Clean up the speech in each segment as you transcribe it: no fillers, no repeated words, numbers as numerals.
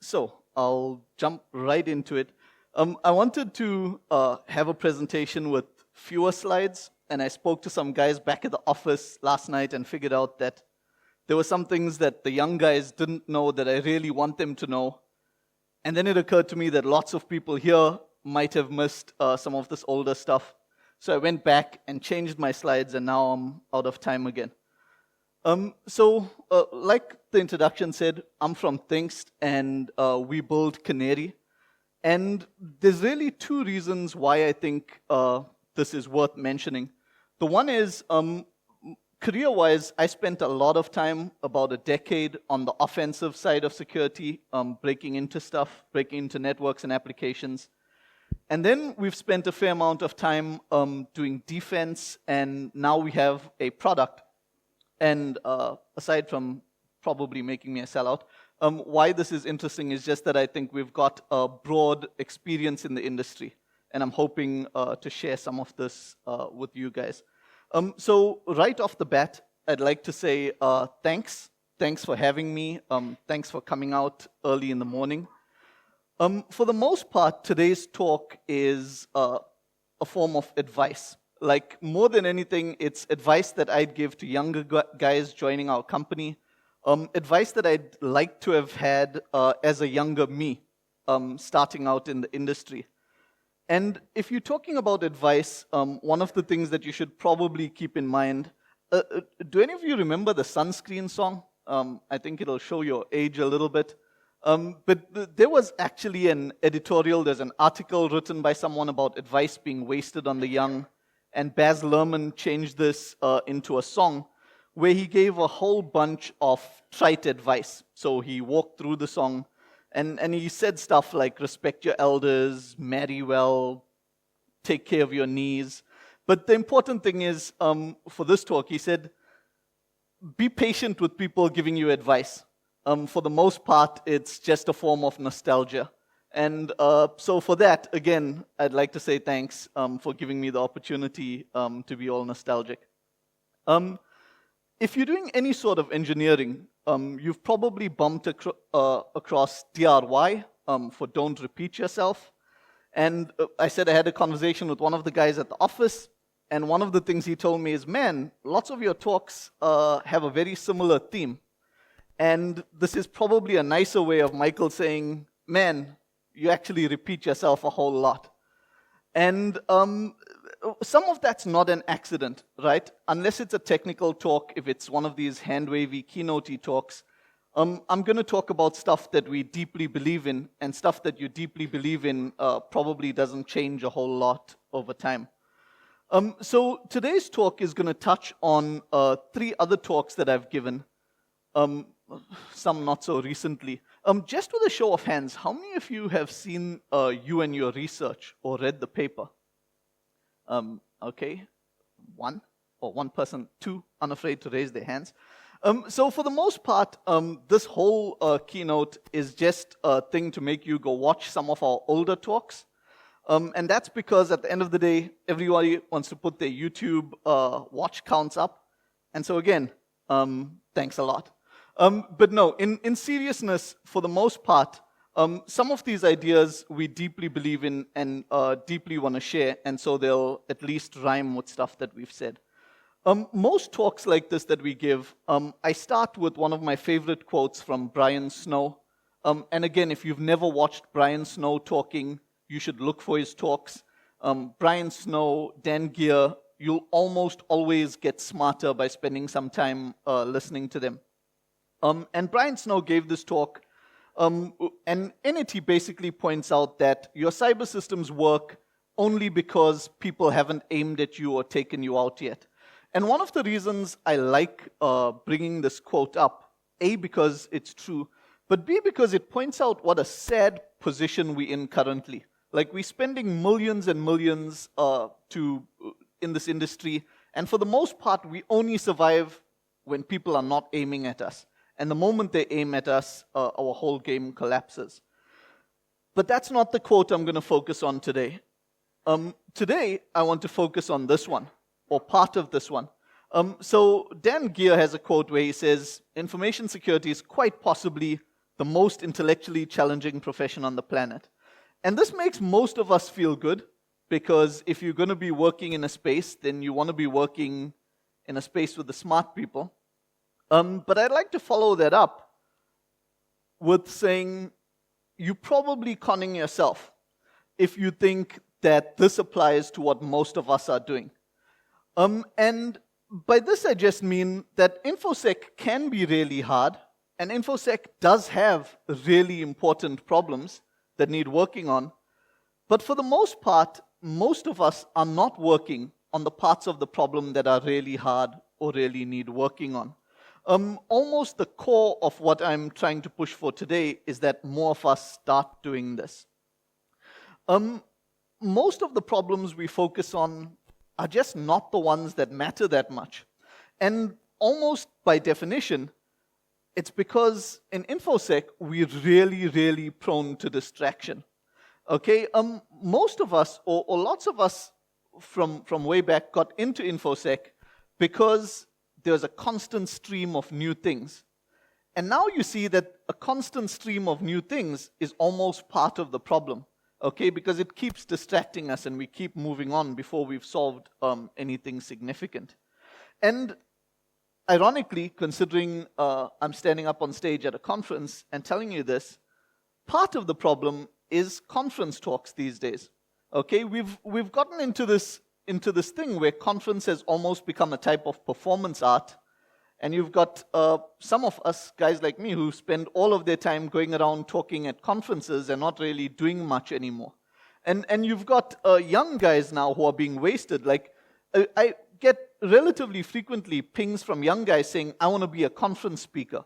So I'll jump right into it. I wanted to have a presentation with fewer slides, and I spoke to some guys back at the office last night and figured out that there were some things that the young guys didn't know that I really want them to know. And then it occurred to me that lots of people here might have missed some of this older stuff. So I went back and changed my slides, and now I'm out of time again. Like the introduction said, I'm from Thinkst, and we build Canary. And there's really two reasons why I think this is worth mentioning. The one is, career-wise, I spent a lot of time, about a decade, on the offensive side of security, breaking into stuff, breaking into networks and applications. And then we've spent a fair amount of time doing defense, and now we have a product. And aside from probably making me a sellout, why this is interesting is just that I think we've got a broad experience in the industry, and I'm hoping to share some of this with you guys. So right off the bat, I'd like to say thanks. Thanks for having me. Thanks for coming out early in the morning. For the most part, today's talk is a form of advice. Like, more than anything, it's advice that I'd give to younger guys joining our company, advice that I'd like to have had as a younger me, starting out in the industry. And if you're talking about advice, one of the things that you should probably keep in mind, do any of you remember the Sunscreen song? I think it'll show your age a little bit. But there was actually an editorial, there's an article written by someone about advice being wasted on the young, and Baz Luhrmann changed this into a song where he gave a whole bunch of trite advice. So he walked through the song, and he said stuff like, respect your elders, marry well, take care of your knees. But the important thing is, for this talk, he said, be patient with people giving you advice. For the most part, it's just a form of nostalgia. And so for that, again, I'd like to say thanks for giving me the opportunity to be all nostalgic. If you're doing any sort of engineering, you've probably bumped across DRY for don't repeat yourself. And I said I had a conversation with one of the guys at the office, and one of the things he told me is, man, lots of your talks have a very similar theme. And this is probably a nicer way of Michael saying, man, you actually repeat yourself a whole lot. And some of that's not an accident, right? Unless it's a technical talk, if it's one of these hand-wavy, keynote-y talks, I'm going to talk about stuff that we deeply believe in, and stuff that you deeply believe in probably doesn't change a whole lot over time. So today's talk is going to touch on 3 other talks that I've given, some not so recently. Just with a show of hands, how many of you have seen You and Your Research or read the paper? Okay, one person, 2 unafraid to raise their hands. So for the most part, this whole keynote is just a thing to make you go watch some of our older talks. And that's because at the end of the day, everybody wants to put their YouTube watch counts up. And so again, thanks a lot. But no, in seriousness, for the most part, some of these ideas we deeply believe in and deeply want to share, and so they'll at least rhyme with stuff that we've said. Most talks like this that we give, I start with one of my favorite quotes from Brian Snow. And again, if you've never watched Brian Snow talking, you should look for his talks. Brian Snow, Dan Geer, you'll almost always get smarter by spending some time listening to them. And Brian Snow gave this talk, and in it he basically points out that your cyber systems work only because people haven't aimed at you or taken you out yet. And one of the reasons I like bringing this quote up, A, because it's true, but B, because it points out what a sad position we're in currently. Like, we're spending millions and millions in this industry, and for the most part, we only survive when people are not aiming at us. And the moment they aim at us, our whole game collapses. But that's not the quote I'm going to focus on today. Today, I want to focus on this one, or part of this one. So Dan Geer has a quote where he says, information security is quite possibly the most intellectually challenging profession on the planet. And this makes most of us feel good, because if you're going to be working in a space, then you want to be working in a space with the smart people. But I'd like to follow that up with saying you're probably conning yourself if you think that this applies to what most of us are doing. And by this I just mean that infosec can be really hard, and infosec does have really important problems that need working on. But for the most part, most of us are not working on the parts of the problem that are really hard or really need working on. Almost the core of what I'm trying to push for today is that more of us start doing this. Most of the problems we focus on are just not the ones that matter that much. And almost by definition, it's because in infosec, we're really prone to distraction. Okay, most of us, or lots of us from way back, got into infosec because there's a constant stream of new things. And now you see that a constant stream of new things is almost part of the problem. Okay, because it keeps distracting us and we keep moving on before we've solved anything significant. And ironically, considering I'm standing up on stage at a conference and telling you this, part of the problem is conference talks these days. Okay, we've gotten into this thing where conference has almost become a type of performance art. And you've got some of us, guys like me, who spend all of their time going around talking at conferences and not really doing much anymore. And you've got young guys now who are being wasted. Like, I get relatively frequently pings from young guys saying, I want to be a conference speaker.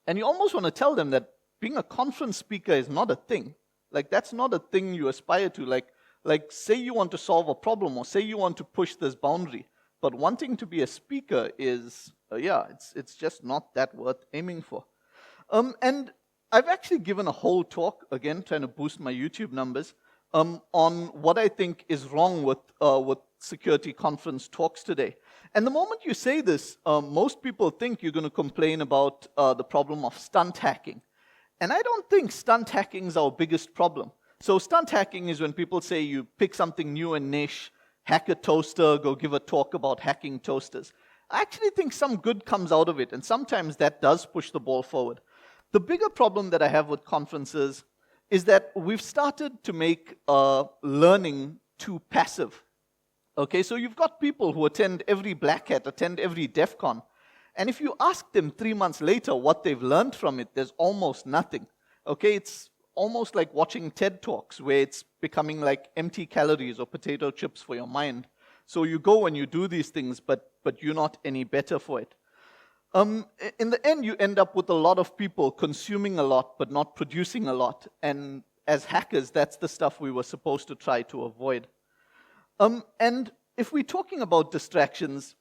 And you almost want to tell them that being a conference speaker is not a thing. Like, that's not a thing you aspire to. Like say you want to solve a problem, or say you want to push this boundary. But wanting to be a speaker is, it's just not that worth aiming for. And I've actually given a whole talk, again, trying to boost my YouTube numbers, on what I think is wrong with security conference talks today. And the moment you say this, most people think you're going to complain about the problem of stunt hacking. And I don't think stunt hacking is our biggest problem. So stunt hacking is when people say you pick something new and niche, hack a toaster, go give a talk about hacking toasters. I actually think some good comes out of it, and sometimes that does push the ball forward. The bigger problem that I have with conferences is that we've started to make learning too passive. Okay, so you've got people who attend every Black Hat, attend every DEF CON, and if you ask them 3 months later what they've learned from it, there's almost nothing. Okay, it's almost like watching TED Talks, where it's becoming like empty calories or potato chips for your mind. So you go and you do these things, but you're not any better for it. In the end, you end up with a lot of people consuming a lot, but not producing a lot. And as hackers, that's the stuff we were supposed to try to avoid. And if we're talking about distractions,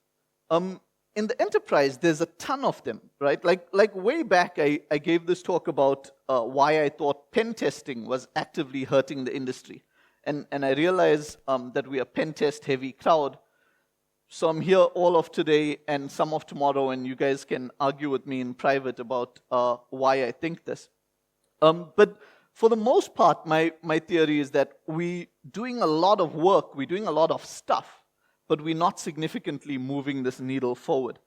in the enterprise, there's a ton of them, right? Like way back, I gave this talk about why I thought pen testing was actively hurting the industry. And I realize that we are pen test heavy crowd. So I'm here all of today and some of tomorrow, and you guys can argue with me in private about why I think this. But for the most part, my theory is that we're doing a lot of work, we're doing a lot of stuff, but we're not significantly moving this needle forward.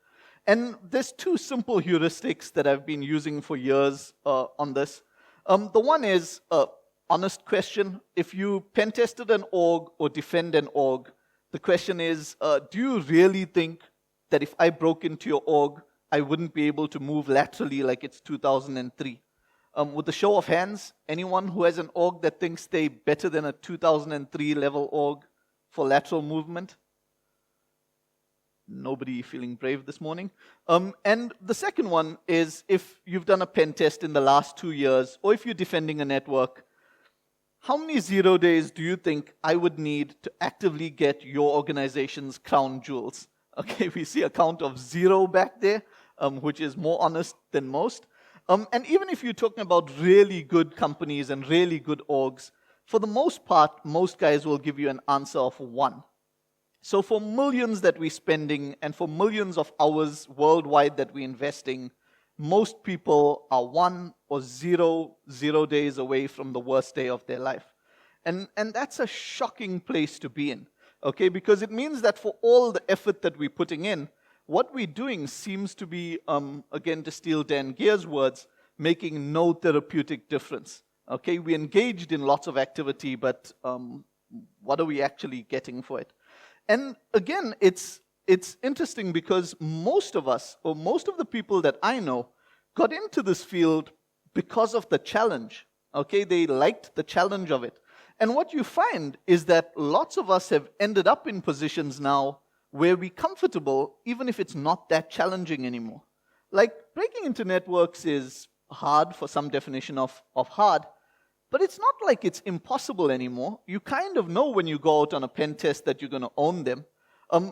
And there's two simple heuristics that I've been using for years on this. The one is honest question. If you pen tested an org or defend an org, the question is, do you really think that if I broke into your org, I wouldn't be able to move laterally like it's 2003? With a show of hands, anyone who has an org that thinks they're better than a 2003 level org for lateral movement? Nobody feeling brave this morning. And the second one is, if you've done a pen test in the last 2 years, or if you're defending a network, how many 0 days do you think I would need to actively get your organization's crown jewels? Okay, we see a count of 0 back there, which is more honest than most. And even if you're talking about really good companies and really good orgs, for the most part, most guys will give you an answer of 1. So for millions that we're spending and for millions of hours worldwide that we're investing, most people are 1 or 0 days away from the worst day of their life. And that's a shocking place to be in, okay? Because it means that for all the effort that we're putting in, what we're doing seems to be, again, to steal Dan Gear's words, making no therapeutic difference, okay? We engaged in lots of activity, but what are we actually getting for it? And again, it's interesting because most of us, or most of the people that I know, got into this field because of the challenge, okay? They liked the challenge of it. And what you find is that lots of us have ended up in positions now where we're comfortable, even if it's not that challenging anymore. Like, breaking into networks is hard for some definition of hard, but it's not like it's impossible anymore. You kind of know when you go out on a pen test that you're going to own them.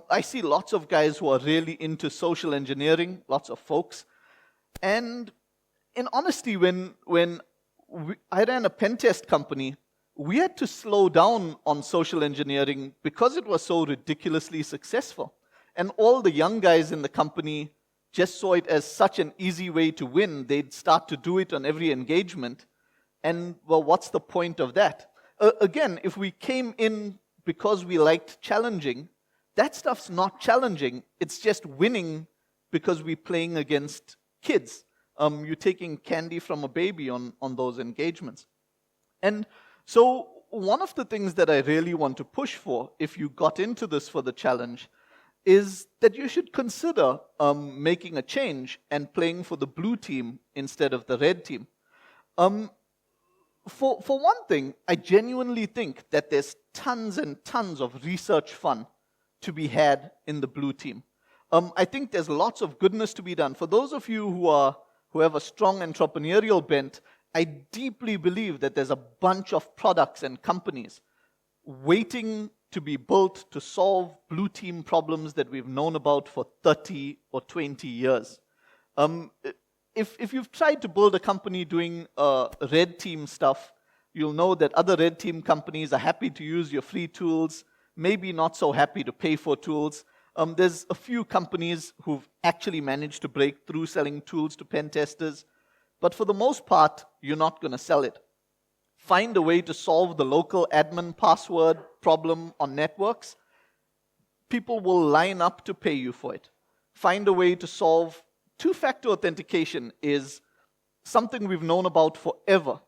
I see lots of guys who are really into social engineering, lots of folks. And in honesty, when I ran a pen test company, we had to slow down on social engineering because it was so ridiculously successful. And all the young guys in the company just saw it as such an easy way to win. They'd start to do it on every engagement. And, well, what's the point of that? Again, if we came in because we liked challenging, that stuff's not challenging. It's just winning because we're playing against kids. You're taking candy from a baby on those engagements. And so one of the things that I really want to push for, if you got into this for the challenge, is that you should consider making a change and playing for the blue team instead of the red team. For one thing, I genuinely think that there's tons and tons of research fun to be had in the blue team. I think there's lots of goodness to be done. For those of you who have a strong entrepreneurial bent, I deeply believe that there's a bunch of products and companies waiting to be built to solve blue team problems that we've known about for 30 or 20 years. If you've tried to build a company doing red team stuff, you'll know that other red team companies are happy to use your free tools, maybe not so happy to pay for tools. There's a few companies who've actually managed to break through selling tools to pen testers. But for the most part, you're not going to sell it. Find a way to solve the local admin password problem on networks. People will line up to pay you for it. Find a way to solve two-factor authentication is something we've known about forever.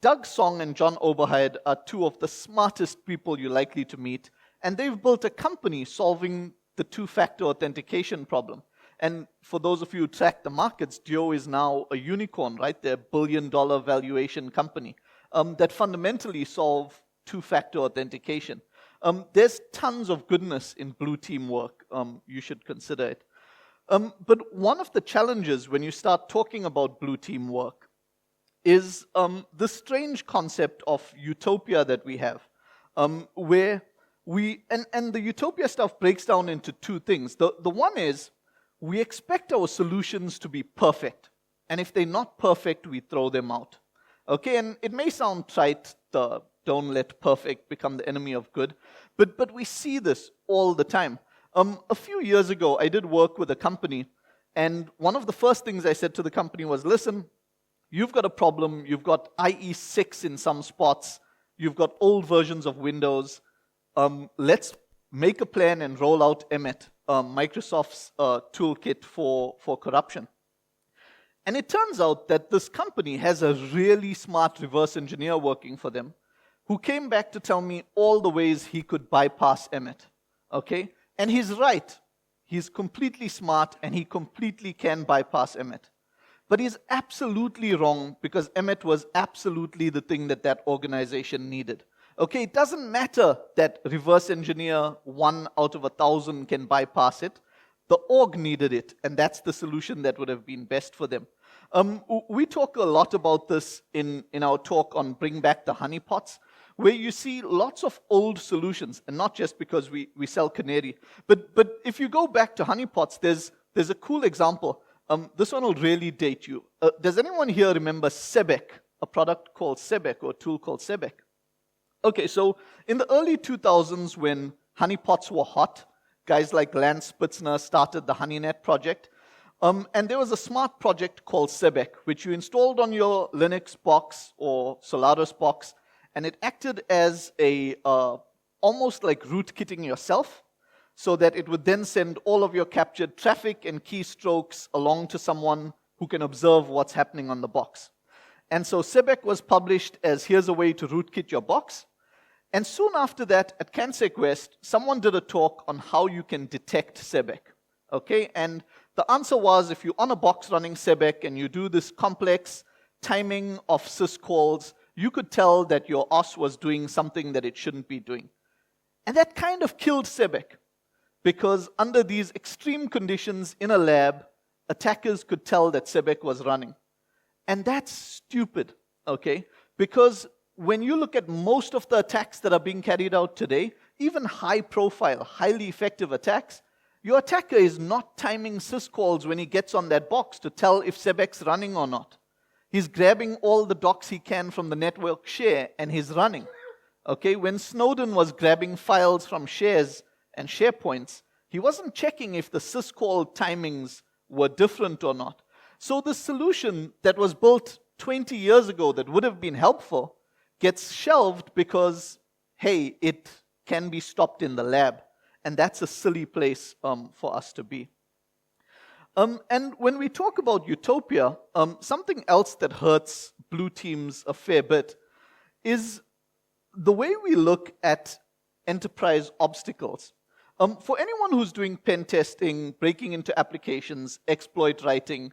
Doug Song and John Oberheide are two of the smartest people you're likely to meet, and they've built a company solving the two-factor authentication problem. And for those of you who track the markets, Dio is now a unicorn, right? They're a billion-dollar valuation company that fundamentally solve two-factor authentication. There's tons of goodness in blue team work. You should consider it. But one of the challenges when you start talking about blue team work is the strange concept of utopia that we have, where and the utopia stuff breaks down into two things. The one is, we expect our solutions to be perfect. And if they're not perfect, we throw them out. Okay, and it may sound trite, don't let perfect become the enemy of good, but we see this all the time. A few years ago, I did work with a company, and one of the first things I said to the company was, listen, you've got a problem, you've got IE6 in some spots, you've got old versions of Windows, let's make a plan and roll out Emmet. Microsoft's toolkit for corruption. And it turns out that this company has a really smart reverse engineer working for them who came back to tell me all the ways he could bypass Emmet. Okay? And he's right. He's completely smart and he completely can bypass Emmet. But he's absolutely wrong because Emmet was absolutely the thing that organization needed. Okay, it doesn't matter that reverse engineer 1 out of 1,000 can bypass it. The org needed it, and that's the solution that would have been best for them. We talk a lot about this in our talk on Bring Back the Honeypots, where you see lots of old solutions, and not just because we sell Canary, but if you go back to honeypots, there's a cool example. This one will really date you. Does anyone here remember Sebek, a product called Sebek, or a tool called Sebek? Okay, so in the early 2000s when honeypots were hot, guys like Lance Spitzner started the HoneyNet project. And there was a smart project called Sebek, which you installed on your Linux box or Solaris box, and it acted as a almost like rootkitting yourself, so that it would then send all of your captured traffic and keystrokes along to someone who can observe what's happening on the box. And so Sebek was published as here's a way to rootkit your box. And soon after that, at CanSec West, someone did a talk on how you can detect Sebek. Okay, and the answer was if you're on a box running Sebek and you do this complex timing of syscalls, you could tell that your OS was doing something that it shouldn't be doing. And that kind of killed Sebek, because under these extreme conditions in a lab, attackers could tell that Sebek was running. And that's stupid, okay? Because when you look at most of the attacks that are being carried out today, even high-profile, highly effective attacks, your attacker is not timing syscalls when he gets on that box to tell if Sebek's running or not. He's grabbing all the docs he can from the network share and he's running. Okay, when Snowden was grabbing files from shares and SharePoints, he wasn't checking if the syscall timings were different or not. So the solution that was built 20 years ago that would have been helpful gets shelved because, hey, it can be stopped in the lab. And that's a silly place for us to be. And when we talk about utopia, something else that hurts blue teams a fair bit is the way we look at enterprise obstacles. For anyone who's doing pen testing, breaking into applications, exploit writing,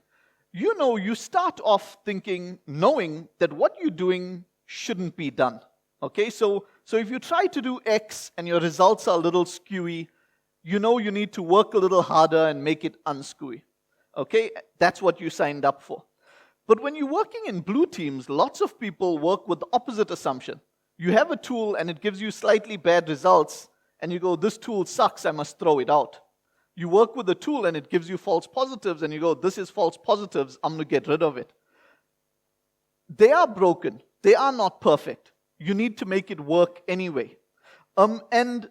you know you start off thinking, knowing that what you're doing shouldn't be done. Okay, so if you try to do X and your results are a little skewy, you know you need to work a little harder and make it unskewy. Okay, that's what you signed up for. But when you're working in blue teams, lots of people work with the opposite assumption. You have a tool and it gives you slightly bad results, and you go, this tool sucks, I must throw it out. You work with the tool and it gives you false positives, and you go, this is false positives, I'm going to get rid of it. They are broken. They are not perfect. You need to make it work anyway. And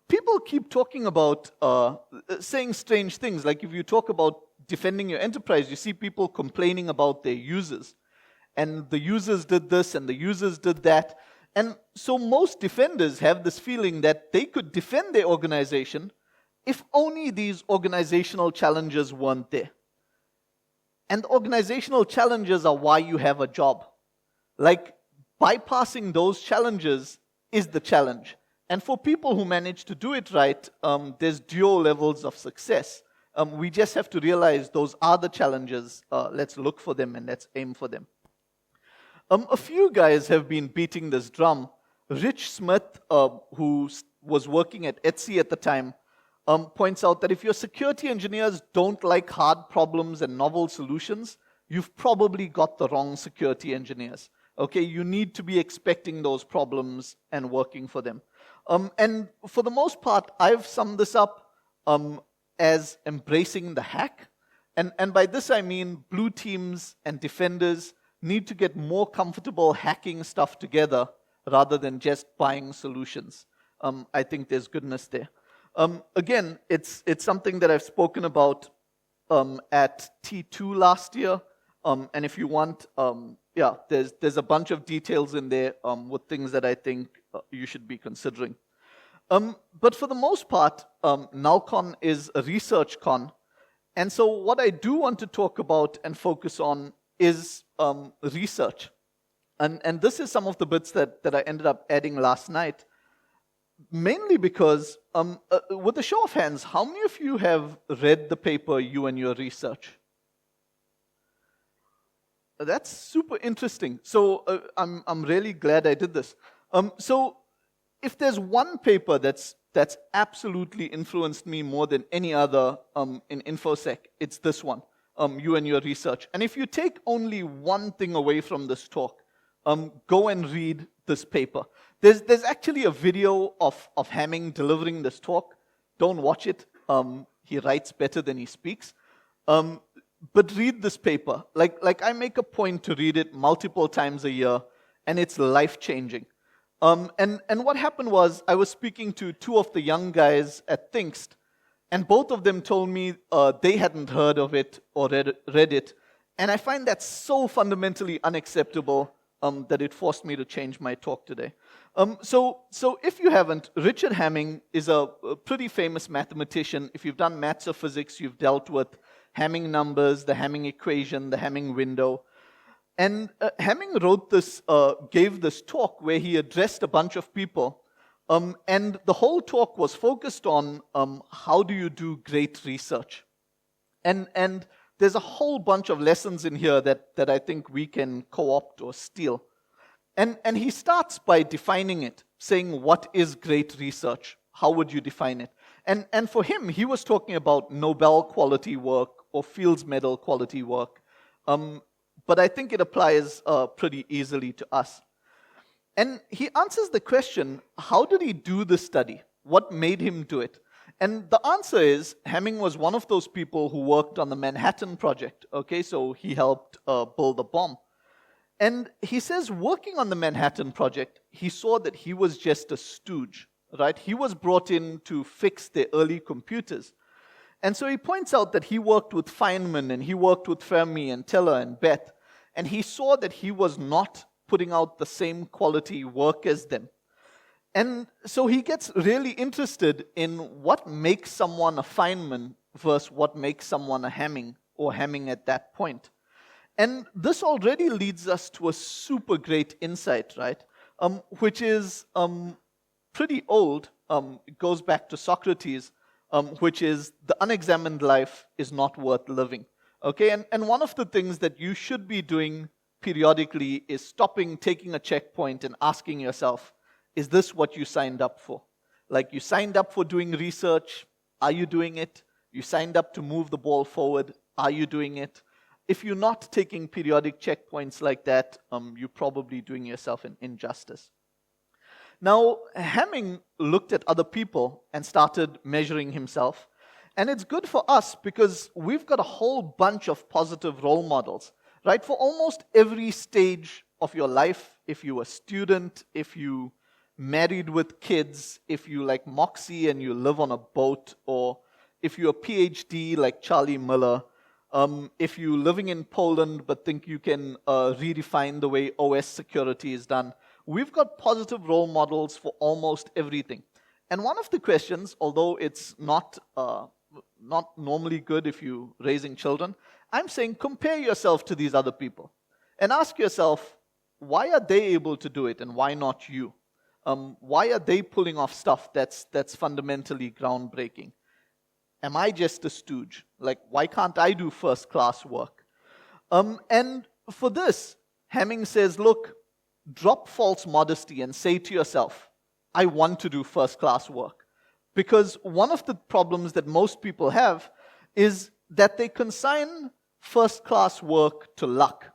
people keep talking about saying strange things. Like if you talk about defending your enterprise, you see people complaining about their users. And the users did this and the users did that. And so most defenders have this feeling that they could defend their organization if only these organizational challenges weren't there. And organizational challenges are why you have a job. Like, bypassing those challenges is the challenge. And for people who manage to do it right, there's dual levels of success. We just have to realize those are the challenges. Let's look for them and let's aim for them. A few guys have been beating this drum. Rich Smith, who was working at Etsy at the time, points out that if your security engineers don't like hard problems and novel solutions, you've probably got the wrong security engineers. Okay, you need to be expecting those problems and working for them. And for the most part, I've summed this up as embracing the hack. And by this I mean blue teams and defenders need to get more comfortable hacking stuff together rather than just buying solutions. I think there's goodness there. Again, it's something that I've spoken about at T2 last year. And if you want, there's a bunch of details in there with things that I think you should be considering. But for the most part, Nullcon is a research con. And so what I do want to talk about and focus on is research. And this is some of the bits that I ended up adding last night, mainly because, with a show of hands, how many of you have read the paper You and Your Research? That's super interesting. So I'm really glad I did this. So if there's one paper that's absolutely influenced me more than any other in infosec, it's this one, You and Your Research. And if you take only one thing away from this talk, go and read this paper. There's actually a video of Hamming delivering this talk. Don't watch it. He writes better than he speaks. But read this paper. Like I make a point to read it multiple times a year, and it's life-changing. And what happened was I was speaking to two of the young guys at Thinkst, And both of them told me they hadn't heard of it or read it. And I find that so fundamentally unacceptable that it forced me to change my talk today. So if you haven't, Richard Hamming is a pretty famous mathematician. If you've done maths or physics, you've dealt with Hamming numbers, the Hamming equation, the Hamming window. And Hamming gave this talk where he addressed a bunch of people. And the whole talk was focused on how do you do great research. And there's a whole bunch of lessons in here that I think we can co-opt or steal. And he starts by defining it, saying, what is great research? How would you define it? And for him, he was talking about Nobel quality work or Fields Medal quality work. But I think it applies pretty easily to us. And he answers the question, how did he do the study? What made him do it? And the answer is, Hamming was one of those people who worked on the Manhattan Project. Okay, so he helped build the bomb. And he says, working on the Manhattan Project, he saw that he was just a stooge, right? He was brought in to fix the early computers. And so he points out that he worked with Feynman, and he worked with Fermi and Teller and Bethe, and he saw that he was not putting out the same quality work as them. And so he gets really interested in what makes someone a Feynman versus what makes someone a Hamming, or Hamming at that point. And this already leads us to a super great insight, right? Which is pretty old. It goes back to Socrates, which is the unexamined life is not worth living. Okay, and one of the things that you should be doing periodically is stopping, taking a checkpoint, and asking yourself, is this what you signed up for? Like, you signed up for doing research, are you doing it? You signed up to move the ball forward, are you doing it? If you're not taking periodic checkpoints like that, you're probably doing yourself an injustice. Now, Hamming looked at other people and started measuring himself. And it's good for us because we've got a whole bunch of positive role models, right? For almost every stage of your life, if you're a student, if you married with kids, if you like Moxie and you live on a boat, or if you're a PhD like Charlie Miller, if you're living in Poland but think you can redefine the way OS security is done, we've got positive role models for almost everything. And one of the questions, although it's not normally good if you're raising children, I'm saying compare yourself to these other people and ask yourself, why are they able to do it and why not you? Why are they pulling off stuff that's fundamentally groundbreaking? Am I just a stooge? Like, why can't I do first-class work? And for this, Hamming says, look, drop false modesty and say to yourself, I want to do first-class work. Because one of the problems that most people have is that they consign first-class work to luck.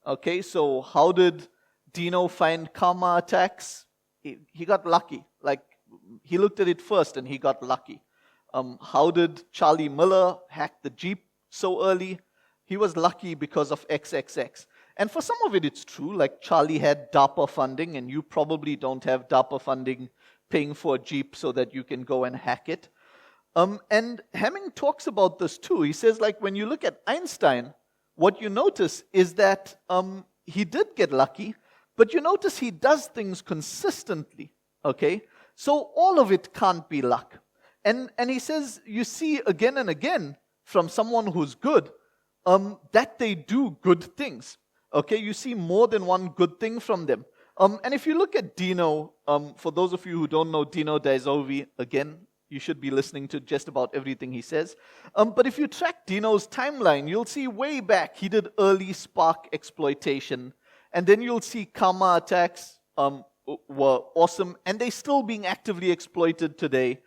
Okay, so how did Dino find karma attacks? He got lucky. Like, he looked at it first and he got lucky. How did Charlie Miller hack the Jeep so early? He was lucky because of XXX. And for some of it, it's true. Like, Charlie had DARPA funding, and you probably don't have DARPA funding paying for a Jeep so that you can go and hack it. And Hamming talks about this too. He says, like, when you look at Einstein, what you notice is that he did get lucky, but you notice he does things consistently, okay? So all of it can't be luck. And he says, you see again and again from someone who's good, that they do good things. Okay, you see more than one good thing from them. And if you look at Dino, for those of you who don't know Dino Daizovi, again, you should be listening to just about everything he says. But if you track Dino's timeline, you'll see way back he did early Spark exploitation. And then you'll see karma attacks were awesome, and they're still being actively exploited today.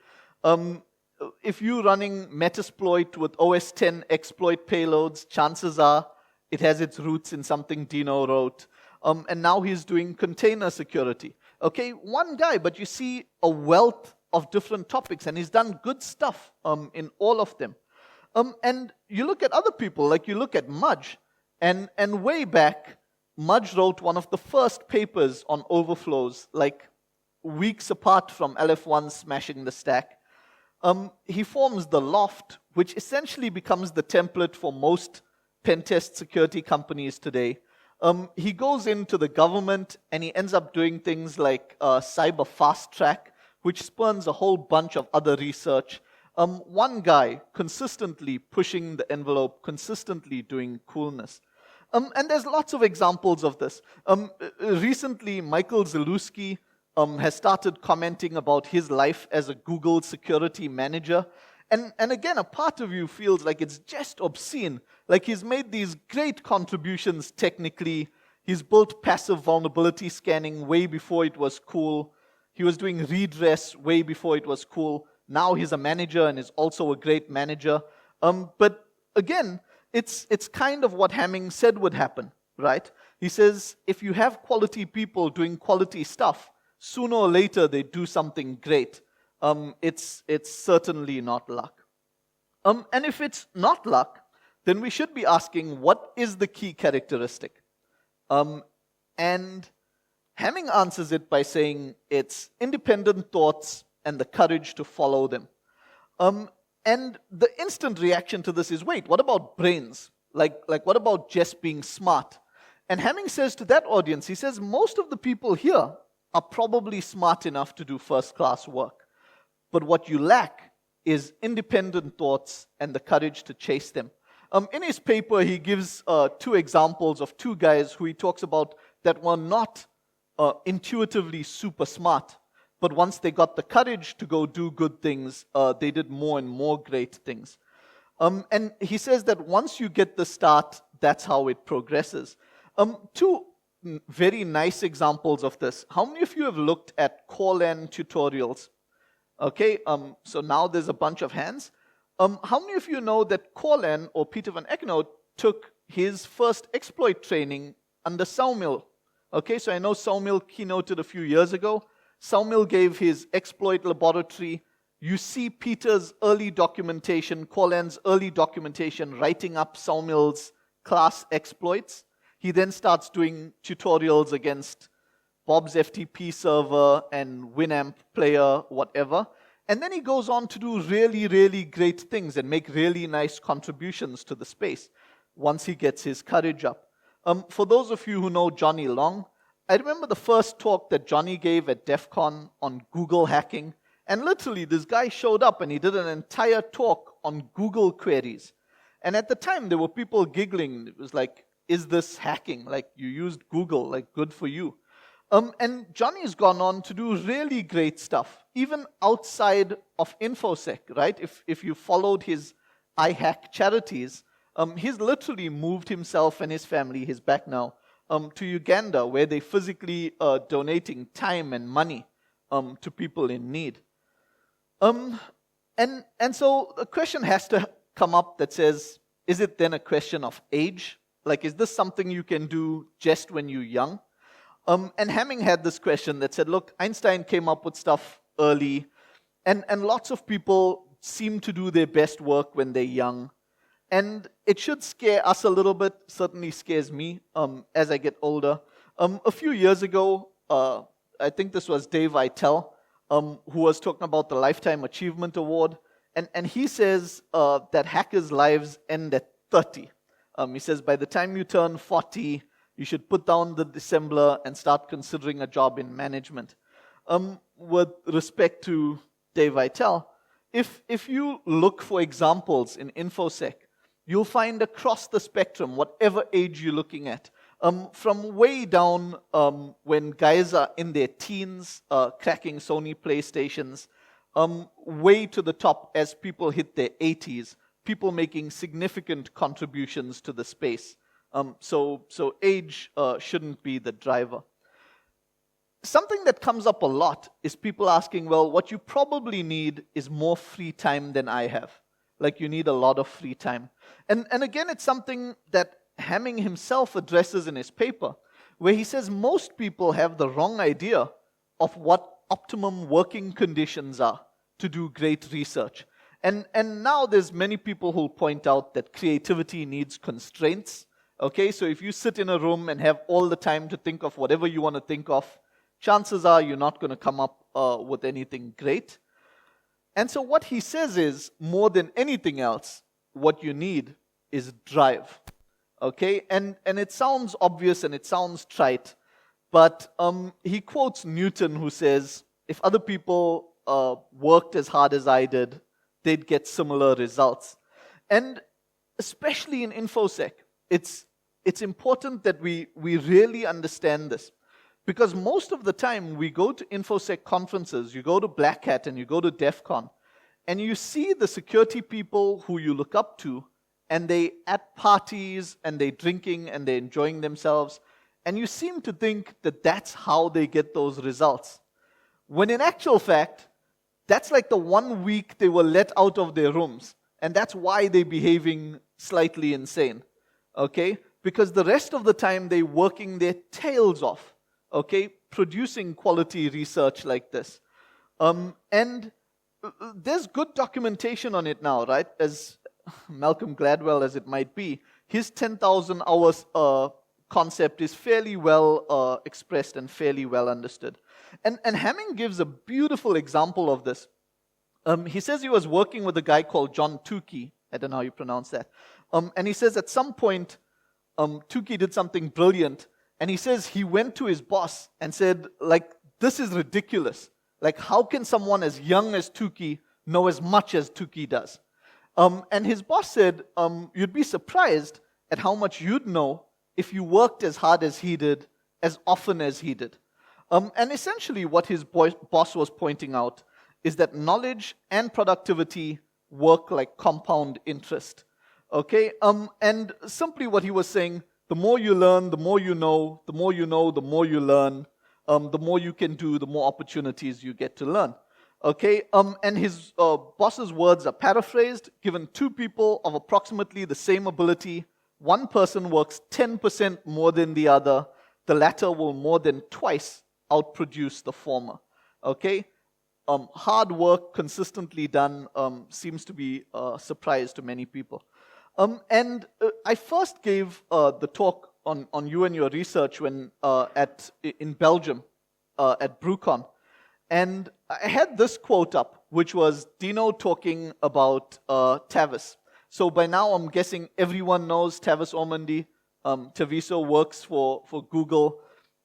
If you're running Metasploit with OS 10 exploit payloads, chances are it has its roots in something Dino wrote. And now he's doing container security. Okay, one guy, but you see a wealth of different topics, and he's done good stuff in all of them. And you look at other people, like you look at Mudge, and way back, Mudge wrote one of the first papers on overflows, like weeks apart from LF1 smashing the stack. he forms the Loft, which essentially becomes the template for most pen test security companies today. He goes into the government and he ends up doing things like cyber fast track, which spurns a whole bunch of other research. One guy consistently pushing the envelope, consistently doing coolness. And there's lots of examples of this. Recently, Michael Zalewski has started commenting about his life as a Google security manager. And again, a part of you feels like it's just obscene. Like he's made these great contributions technically. He's built passive vulnerability scanning way before it was cool. He was doing redress way before it was cool. Now he's a manager and is also a great manager. But again, it's kind of what Hamming said would happen, right? He says, if you have quality people doing quality stuff, sooner or later they do something great. It's certainly not luck. And if it's not luck, then we should be asking, what is the key characteristic? And Hamming answers it by saying it's independent thoughts and the courage to follow them. And the instant reaction to this is, wait, what about brains? Like what about just being smart? And Hamming says to that audience, he says, most of the people here are probably smart enough to do first-class work. But what you lack is independent thoughts and the courage to chase them. In his paper, he gives two examples of two guys who he talks about that were not intuitively super smart. But once they got the courage to go do good things, they did more and more great things. And he says that once you get the start, that's how it progresses. Two very nice examples of this. How many of you have looked at Corlan tutorials? Okay, so now there's a bunch of hands. How many of you know that Corlan, or Peter van Ecknout, took his first exploit training under Saumil? Okay, so I know Saumil keynoted a few years ago. Saumil gave his exploit laboratory. You see Peter's early documentation, Corlan's early documentation, writing up Saumil's class exploits. He then starts doing tutorials against Bob's FTP server and Winamp player, whatever. And then he goes on to do really, really great things and make really nice contributions to the space once he gets his courage up. For those of you who know Johnny Long, I remember the first talk that Johnny gave at DEF CON on Google hacking. And literally, this guy showed up and he did an entire talk on Google queries. And at the time, there were people giggling. It was like, is this hacking? Like, you used Google, like, good for you. And Johnny's gone on to do really great stuff, even outside of infosec, right? If you followed his iHack charities, he's literally moved himself and his family, he's back now, to Uganda, where they're physically donating time and money to people in need. And so a question has to come up that says, is it then a question of age? Like, is this something you can do just when you're young? And Hamming had this question that said, look, Einstein came up with stuff early, and lots of people seem to do their best work when they're young. And it should scare us a little bit, certainly scares me as I get older. A few years ago, I think this was Dave Eitel, who was talking about the Lifetime Achievement Award, and he says that hackers' lives end at 30. He says by the time you turn 40, you should put down the dissembler and start considering a job in management. With respect to Dave Eitel, if you look for examples in InfoSec, you'll find across the spectrum, whatever age you're looking at, from way down when guys are in their teens cracking Sony PlayStations, way to the top as people hit their 80s, people making significant contributions to the space. So age shouldn't be the driver. Something that comes up a lot is people asking, well, what you probably need is more free time than I have. Like, you need a lot of free time. And again, it's something that Hamming himself addresses in his paper, where he says most people have the wrong idea of what optimum working conditions are to do great research. And now there's many people who point out that creativity needs constraints. Okay, so if you sit in a room and have all the time to think of whatever you want to think of, chances are you're not going to come up with anything great. And so what he says is, more than anything else, what you need is drive. Okay? And it sounds obvious and it sounds trite, but he quotes Newton, who says, if other people worked as hard as I did, they'd get similar results. And especially in infosec, it's important that we really understand this. Because most of the time, we go to infosec conferences, you go to Black Hat and you go to DEF CON, and you see the security people who you look up to, and they at parties, and they're drinking, and they're enjoying themselves, and you seem to think that that's how they get those results. When in actual fact, that's like the 1 week they were let out of their rooms, and that's why they're behaving slightly insane, okay? Because the rest of the time, they're working their tails off, okay, producing quality research like this. And there's good documentation on it now, right? As Malcolm Gladwell as it might be, his 10,000 hours concept is fairly well expressed and fairly well understood. And Hamming gives a beautiful example of this. He says he was working with a guy called John Tukey. I don't know how you pronounce that. And he says at some point, Tukey did something brilliant. And he says he went to his boss and said, like, this is ridiculous. Like, how can someone as young as Tukey know as much as Tukey does? And his boss said, you'd be surprised at how much you'd know if you worked as hard as he did, as often as he did. And essentially what his boss was pointing out is that knowledge and productivity work like compound interest. Okay? And simply what he was saying, the more you learn, the more you know, the more you know, the more you learn, the more you can do, the more opportunities you get to learn. Okay? And his boss's words are paraphrased, given two people of approximately the same ability, one person works 10% more than the other, the latter will more than twice outproduce the former. Okay? Hard work, consistently done, seems to be a surprise to many people. And I first gave the talk on you and your research when in Belgium at BrewCon. And I had this quote up, which was Dino talking about Tavis. So by now, I'm guessing everyone knows Tavis Ormandy. Taviso works for Google.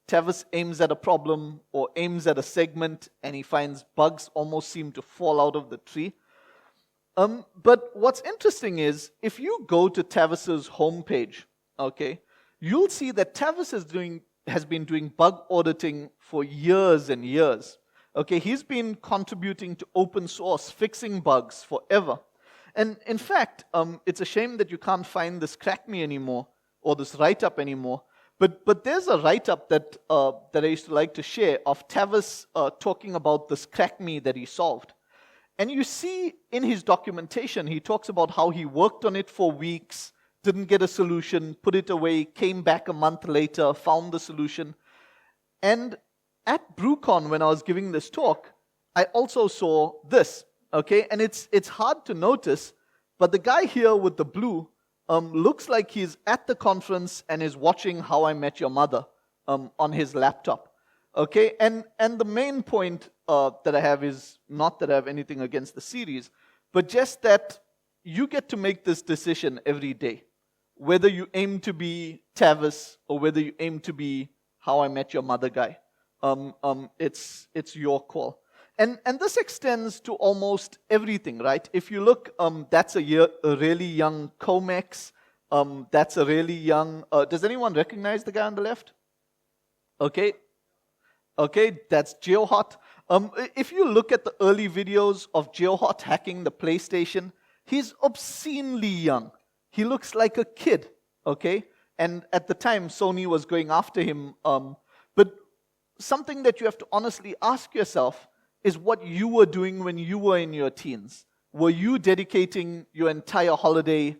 Tavis aims at a problem or aims at a segment, and he finds bugs almost seem to fall out of the tree. But what's interesting is, if you go to Tavis's homepage, okay, you'll see that Tavis has been doing bug auditing for years and years. Okay, he's been contributing to open source, fixing bugs forever. And in fact, it's a shame that you can't find this Crack Me anymore, or this write-up anymore. But there's a write-up that I used to like to share of Tavis talking about this Crack Me that he solved. And you see in his documentation, he talks about how he worked on it for weeks, didn't get a solution, put it away, came back a month later, found the solution. And at BrewCon, when I was giving this talk, I also saw this, okay? And it's hard to notice, but the guy here with the blue looks like he's at the conference and is watching How I Met Your Mother on his laptop, okay? And the main point that I have is not that I have anything against the series, but just that you get to make this decision every day, whether you aim to be Tavis or whether you aim to be How I Met Your Mother guy. It's your call. And this extends to almost everything, right? If you look, that's a really young Comex. That's a really young... does anyone recognize the guy on the left? Okay. Okay, that's GeoHot. If you look at the early videos of GeoHot hacking the PlayStation, he's obscenely young. He looks like a kid, okay? And at the time, Sony was going after him. But something that you have to honestly ask yourself is what you were doing when you were in your teens. Were you dedicating your entire holiday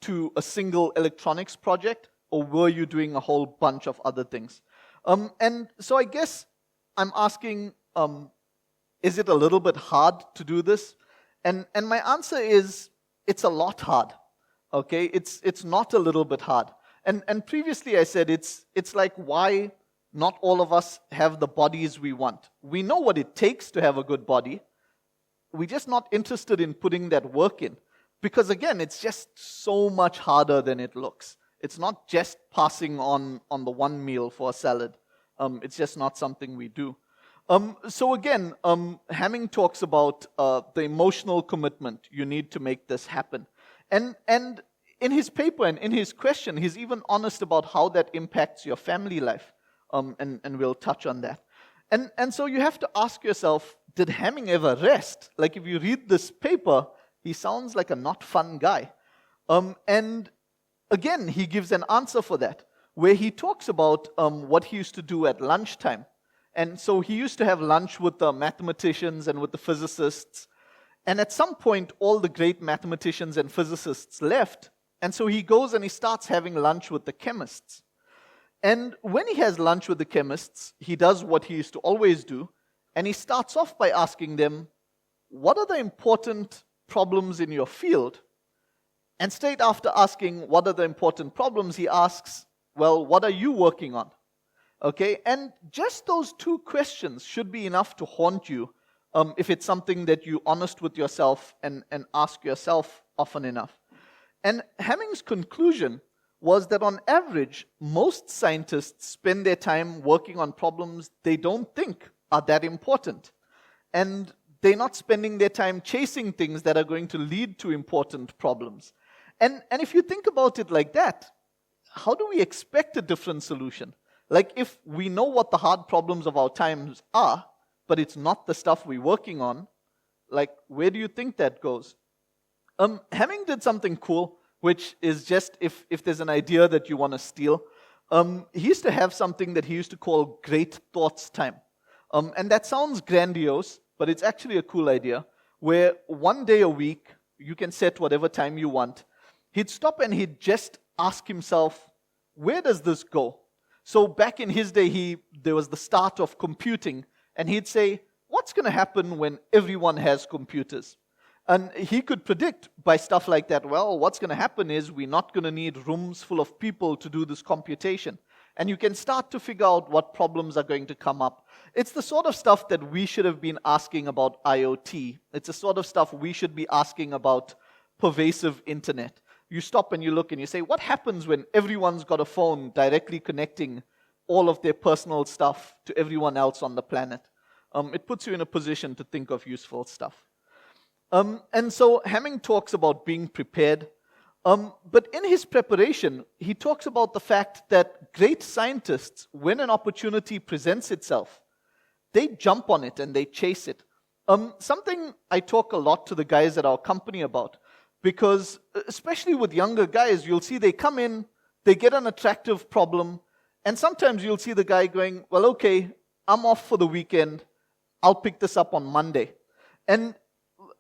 to a single electronics project, or were you doing a whole bunch of other things? And so I guess I'm asking, is it a little bit hard to do this? And my answer is, it's a lot hard. Okay, it's not a little bit hard. And previously I said it's like why not all of us have the bodies we want. We know what it takes to have a good body. we're just not interested in putting that work in. Because again, it's just so much harder than it looks. It's not just passing on the one meal for a salad. It's just not something we do. So again, Hamming talks about the emotional commitment you need to make this happen. And in his paper and in his question, he's even honest about how that impacts your family life. And we'll touch on that. And so you have to ask yourself, did Hamming ever rest? Like if you read this paper, he sounds like a not fun guy. And again, he gives an answer for that, where he talks about what he used to do at lunchtime. And so he used to have lunch with the mathematicians and with the physicists. And at some point, all the great mathematicians and physicists left. And so he goes and he starts having lunch with the chemists. And when he has lunch with the chemists, he does what he used to always do. And he starts off by asking them, what are the important problems in your field? And straight after asking what are the important problems, he asks, well, what are you working on? Okay, and just those two questions should be enough to haunt you if it's something that you're honest with yourself and ask yourself often enough. And Hamming's conclusion was that on average, most scientists spend their time working on problems they don't think are that important. And they're not spending their time chasing things that are going to lead to important problems. And if you think about it like that, how do we expect a different solution? Like if we know what the hard problems of our times are, but it's not the stuff we're working on, like where do you think that goes? Hamming did something cool, which is just if there's an idea that you want to steal. He used to have something that he used to call Great Thoughts Time. And that sounds grandiose, but it's actually a cool idea, where one day a week, you can set whatever time you want. He'd stop and he'd just ask himself, where does this go? So back in his day, there was the start of computing, and he'd say, what's going to happen when everyone has computers? And he could predict by stuff like that, well, what's going to happen is we're not going to need rooms full of people to do this computation. And you can start to figure out what problems are going to come up. It's the sort of stuff that we should have been asking about IoT. It's the sort of stuff we should be asking about pervasive internet. You stop and you look and you say, what happens when everyone's got a phone directly connecting all of their personal stuff to everyone else on the planet? It puts you in a position to think of useful stuff. And so Hamming talks about being prepared. But in his preparation, he talks about the fact that great scientists, when an opportunity presents itself, they jump on it and they chase it. Something I talk a lot to the guys at our company about, because especially with younger guys, you'll see they come in, they get an attractive problem, and sometimes you'll see the guy going, well, okay, I'm off for the weekend, I'll pick this up on Monday. And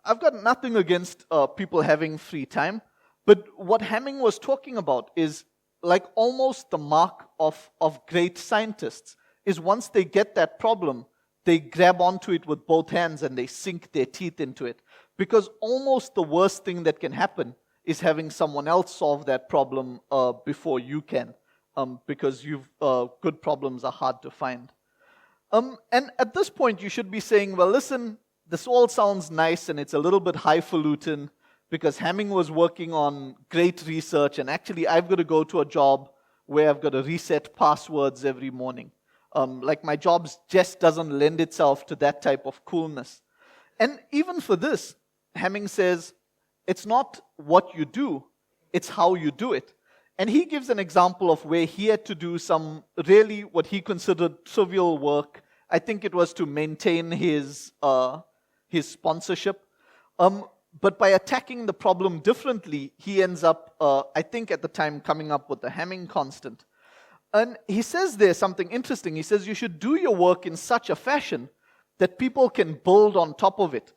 I've got nothing against people having free time, but what Hamming was talking about is like almost the mark of great scientists is once they get that problem, they grab onto it with both hands and they sink their teeth into it. Because almost the worst thing that can happen is having someone else solve that problem before you can, because good problems are hard to find. And at this point, you should be saying, well, listen, this all sounds nice and it's a little bit highfalutin because Hamming was working on great research and actually I've got to go to a job where I've got to reset passwords every morning. Like my job just doesn't lend itself to that type of coolness. And even for this, Hamming says, it's not what you do, it's how you do it. And he gives an example of where he had to do some really what he considered trivial work. I think it was to maintain his sponsorship. But by attacking the problem differently, he ends up, I think at the time, coming up with the Hamming constant. And he says there something interesting. He says you should do your work in such a fashion that people can build on top of it.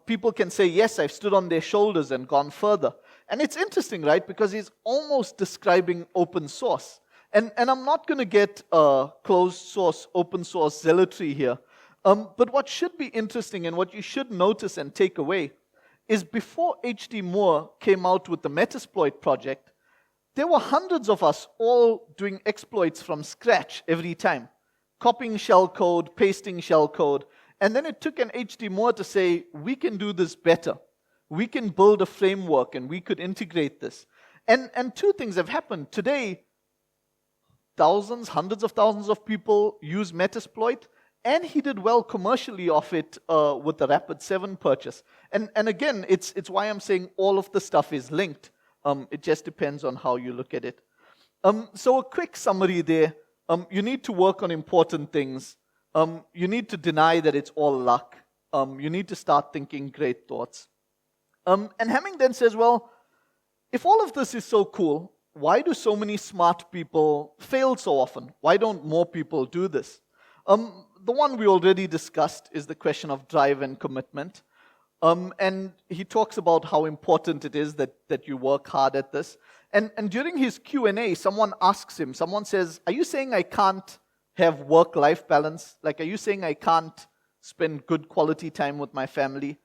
People can say, yes, I've stood on their shoulders and gone further. And it's interesting, right? Because he's almost describing open source. And I'm not going to get closed source, open source zealotry here. But what should be interesting and what you should notice and take away is before H.D. Moore came out with the Metasploit project, there were hundreds of us all doing exploits from scratch every time. Copying shellcode, pasting shellcode. And then it took an H.D. Moore to say, we can do this better. We can build a framework and we could integrate this. And two things have happened. Today, thousands, hundreds of thousands of people use Metasploit, and he did well commercially off it with the Rapid7 purchase. And again, it's why I'm saying all of the stuff is linked. It just depends on how you look at it. So a quick summary there. You need to work on important things. You need to deny that it's all luck. You need to start thinking great thoughts. And Hamming then says, well, if all of this is so cool, why do so many smart people fail so often? Why don't more people do this? The one we already discussed is the question of drive and commitment. And he talks about how important it is that you work hard at this. And during his Q&A, someone asks him, someone says, are you saying I can't have work-life balance? Like, are you saying I can't spend good quality time with my family?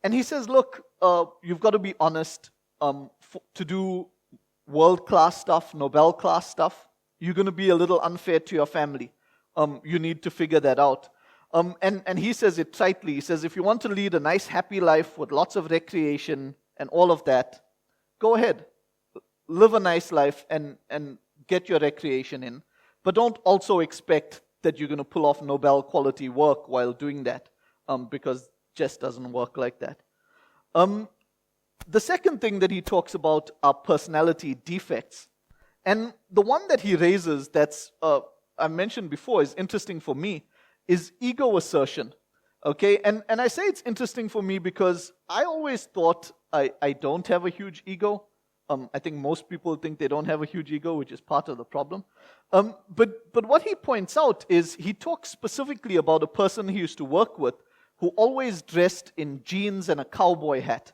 And he says, look, you've got to be honest. To do world-class stuff, Nobel-class stuff, you're going to be a little unfair to your family. You need to figure that out. And he says it tightly. He says, if you want to lead a nice, happy life with lots of recreation and all of that, go ahead. Live a nice life and get your recreation in. But don't also expect that you're going to pull off Nobel-quality work while doing that, because it just doesn't work like that. The second thing that he talks about are personality defects. And the one that he raises that's, I mentioned before, is interesting for me, is ego assertion. Okay, and I say it's interesting for me because I always thought I don't have a huge ego. I think most people think they don't have a huge ego, which is part of the problem. But what he points out is he talks specifically about a person he used to work with who always dressed in jeans and a cowboy hat.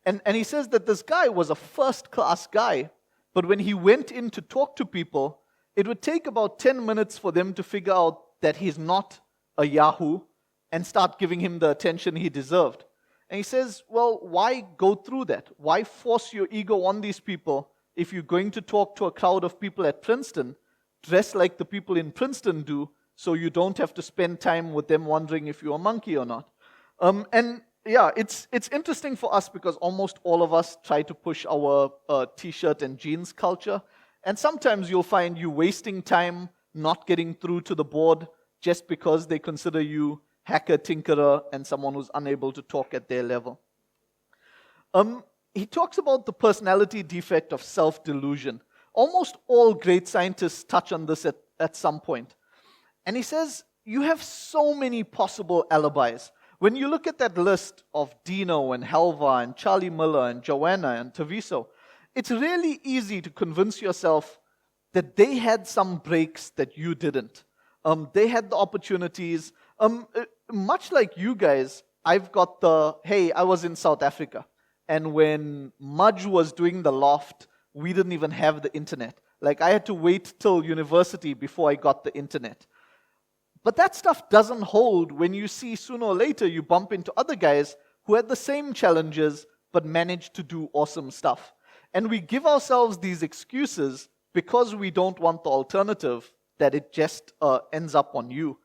And he says that this guy was a first-class guy, but when he went in to talk to people, it would take about 10 minutes for them to figure out that he's not a Yahoo and start giving him the attention he deserved. And he says, well, why go through that? Why force your ego on these people if you're going to talk to a crowd of people at Princeton, dress like the people in Princeton do, so you don't have to spend time with them wondering if you're a monkey or not? And yeah, it's interesting for us because almost all of us try to push our t-shirt and jeans culture. And sometimes you'll find you wasting time not getting through to the board just because they consider you hacker, tinkerer, and someone who's unable to talk at their level. He talks about the personality defect of self-delusion. Almost all great scientists touch on this at some point. And he says, you have so many possible alibis. When you look at that list of Dino and Helva and Charlie Miller and Joanna and Taviso, it's really easy to convince yourself that they had some breaks that you didn't. They had the opportunities. Much like you guys, I've got hey, I was in South Africa. And when Mudge was doing the loft, we didn't even have the internet. Like, I had to wait till university before I got the internet. But that stuff doesn't hold when you see sooner or later you bump into other guys who had the same challenges but managed to do awesome stuff. And we give ourselves these excuses because we don't want the alternative, that it just ends up on you.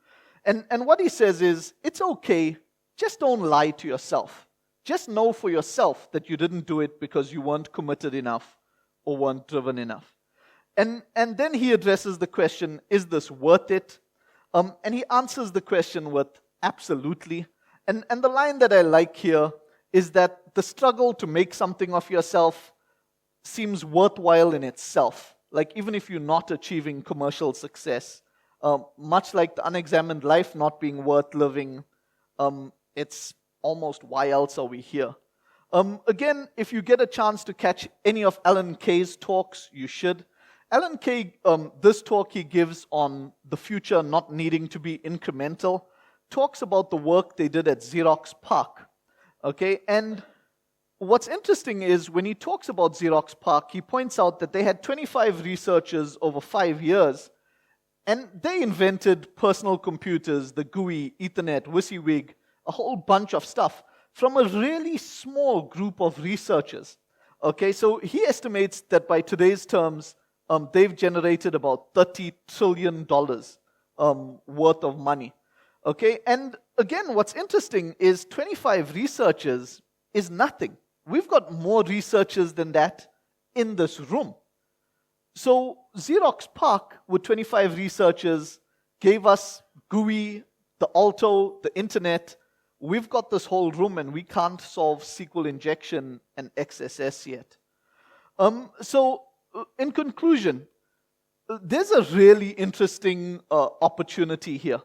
And what he says is, it's okay, just don't lie to yourself. Just know for yourself that you didn't do it because you weren't committed enough or weren't driven enough. And then he addresses the question, is this worth it? And he answers the question with absolutely. And the line that I like here is that the struggle to make something of yourself seems worthwhile in itself. Like, even if you're not achieving commercial success, much like the unexamined life not being worth living, it's almost why else are we here? Again, if you get a chance to catch any of Alan Kay's talks, you should. Alan Kay, this talk he gives on the future not needing to be incremental, talks about the work they did at Xerox PARC. Okay, and what's interesting is when he talks about Xerox PARC, he points out that they had 25 researchers over 5 years, and they invented personal computers, the GUI, Ethernet, WYSIWYG, a whole bunch of stuff from a really small group of researchers. Okay, so he estimates that by today's terms, they've generated about $30 trillion worth of money. Okay, and again, what's interesting is 25 researchers is nothing. We've got more researchers than that in this room. So Xerox PARC with 25 researchers gave us GUI, the Alto, the internet. We've got this whole room and we can't solve SQL injection and XSS yet. So in conclusion, there's a really interesting opportunity here.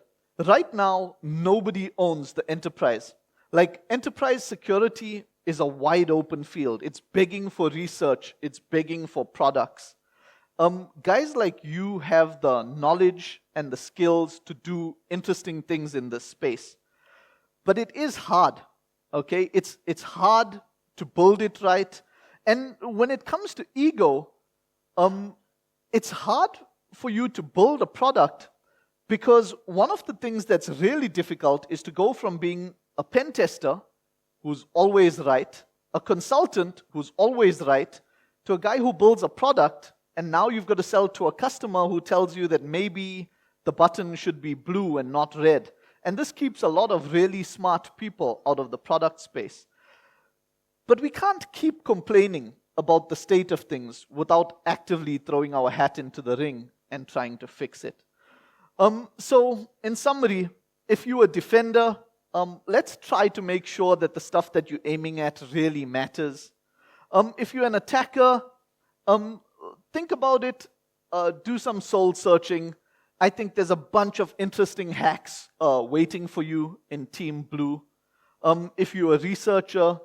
Right now, nobody owns the enterprise. Like, enterprise security is a wide open field. It's begging for research. It's begging for products. Guys like you have the knowledge and the skills to do interesting things in this space. But it is hard, okay? It's hard to build it right. And when it comes to ego, it's hard for you to build a product because one of the things that's really difficult is to go from being a pen tester who's always right, a consultant who's always right, to a guy who builds a product, and now you've got to sell to a customer who tells you that maybe the button should be blue and not red. And this keeps a lot of really smart people out of the product space. But we can't keep complaining about the state of things without actively throwing our hat into the ring and trying to fix it. So, in summary, if you're a defender, let's try to make sure that the stuff that you're aiming at really matters. If you're an attacker, think about it, do some soul searching. I think there's a bunch of interesting hacks waiting for you in Team Blue. If you're a researcher,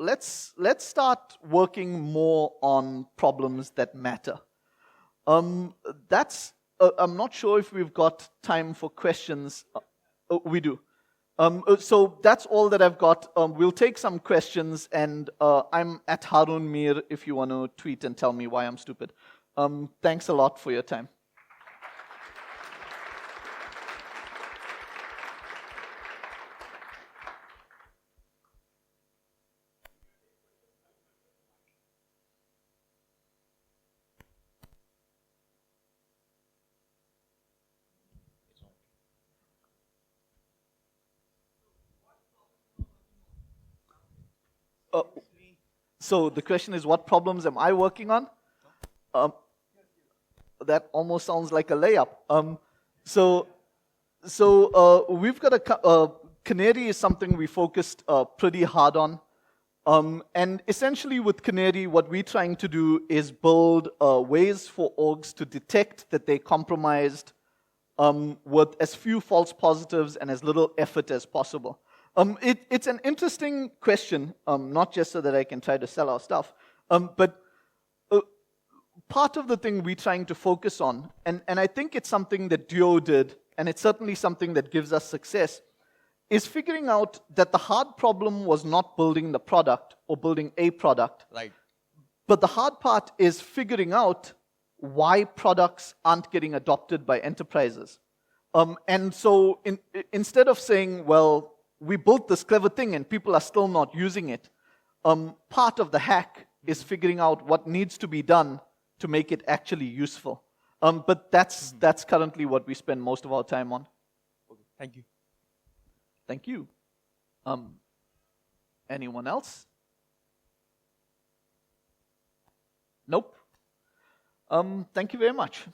let's start working more on problems that matter. I'm not sure if we've got time for questions. We do. So that's all that I've got. We'll take some questions, and I'm at Haroon Meer if you want to tweet and tell me why I'm stupid. Thanks a lot for your time. So the question is, what problems am I working on? That almost sounds like a layup. We've got Canary is something we focused pretty hard on. And essentially with Canary, what we're trying to do is build ways for orgs to detect that they compromised with as few false positives and as little effort as possible. It's an interesting question, not just so that I can try to sell our stuff, but part of the thing we're trying to focus on, and I think it's something that Duo did, and it's certainly something that gives us success, is figuring out that the hard problem was not building the product or building a product. Right. But the hard part is figuring out why products aren't getting adopted by enterprises. And so instead of saying, well, we built this clever thing and people are still not using it, part of the hack is figuring out what needs to be done to make it actually useful. But that's currently what we spend most of our time on. Okay. Thank you. Thank you. Anyone else? Nope. Thank you very much.